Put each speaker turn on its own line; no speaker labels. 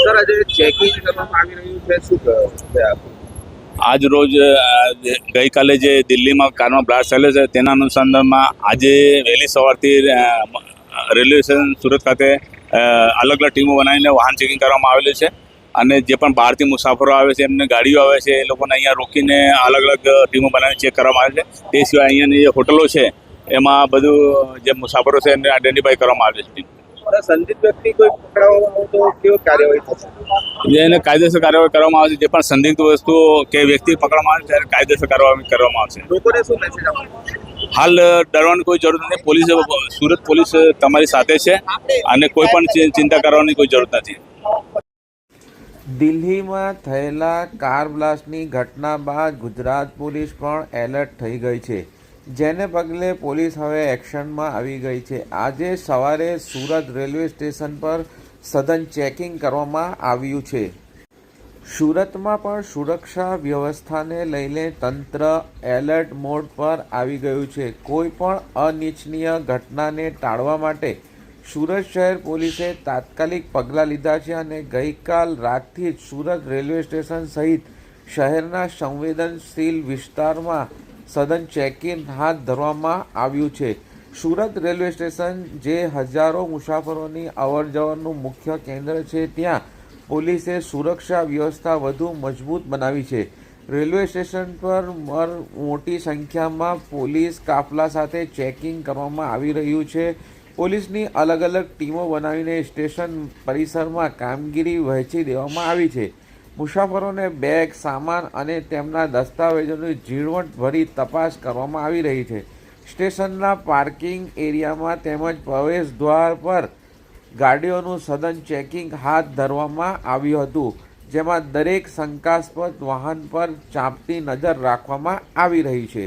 Sir આજે checking કરવામાં આવી રહ્યું છે શું છે આપ?
આજ રોજ ગઈકાલે જે દિલ્હીમાં કારમાં બ્લાસ્ટ થયેલો છે તેના અનુસંધાનમાં આજે વહેલી સવારથી રેલવે સ્ટેશન સુરત ખાતે અલગ અલગ ટીમો બનાવીને વાહન ચેકિંગ કરવામાં આવેલું છે અને જે પણ બહારથી મુસાફરો આવે છે એમને ગાડીઓ આવે છે એ લોકોને અહીંયા રોકીને અલગ અલગ ટીમો બનાવીને ચેક કરવામાં આવે છે. તે સિવાય અહીંયાની જે હોટલો છે એમાં બધું જે મુસાફરો છે એમને આઈડેન્ટિફાઈ કરવામાં આવે છે.
સંદિગ્ધ વ્યક્તિ કોઈ પકડાવો તો કેવો કાર્યવાહી થશે?
એને કાયદેસર કાર્યવાહી કરવામાં આવશે. જે પણ સંદિગ્ધ વસ્તુઓ કે વ્યક્તિ પકડવામાં આવે ત્યારે કાયદેસર કાર્યવાહી કરવામાં આવશે.
લોકોને શું મેસેજ આપો?
હાલ ડરવાની કોઈ જરૂર નથી. પોલીસ સુરત પોલીસ તમારી સાથે છે અને કોઈ પણ ચિંતા કરવાની કોઈ જરૂર નથી.
દિલ્હીમાં થયેલા કાર બ્લાસ્ટની ઘટના બાદ ગુજરાત પોલીસ પણ એલર્ટ થઈ ગઈ છે, જેને પગલે પોલીસ હવે એક્શનમાં આવી ગઈ છે. આજે સવારે સુરત રેલવે સ્ટેશન પર સઘન ચેકિંગ કરવામાં આવ્યું છે. સુરતમાં પણ સુરક્ષા વ્યવસ્થાને લઈને તંત્ર એલર્ટ મોડ પર આવી ગયું છે. કોઈ પણ અનિચ્છનીય ઘટનાને ટાળવા માટે સુરત શહેર પોલીસે તાત્કાલિક પગલાં લીધા છે અને ગઈકાલ રાતથી જ સુરત રેલવે સ્ટેશન સહિત શહેરના સંવેદનશીલ વિસ્તારમાં સઘન ચેકિંગ હાથ ધરવામાં આવ્યું છે. સુરત રેલવે સ્ટેશન જે હજારો મુસાફરોની અવરજવરનું મુખ્ય કેન્દ્ર છે, ત્યાં પોલીસે સુરક્ષા વ્યવસ્થા વધુ મજબૂત બનાવી છે. રેલવે સ્ટેશન પર મોટી સંખ્યામાં પોલીસ કાફલા સાથે ચેકિંગ કરવામાં આવી રહ્યું છે. પોલીસની અલગ અલગ ટીમો બનાવીને સ્ટેશન પરિસરમાં કામગીરી વહેંચી દેવામાં આવી છે. મુસાફરોને બેગ, સામાન અને તેમના દસ્તાવેજોની ઝીણવટભરી તપાસ કરવામાં આવી રહી છે. સ્ટેશનના પાર્કિંગ એરિયામાં તેમજ પ્રવેશ દ્વાર પર ગાડીઓનું સઘન ચેકિંગ હાથ ધરવામાં આવ્યું હતું, જેમાં દરેક શંકાસ્પદ વાહન પર ચાંપતી નજર રાખવામાં આવી રહી છે.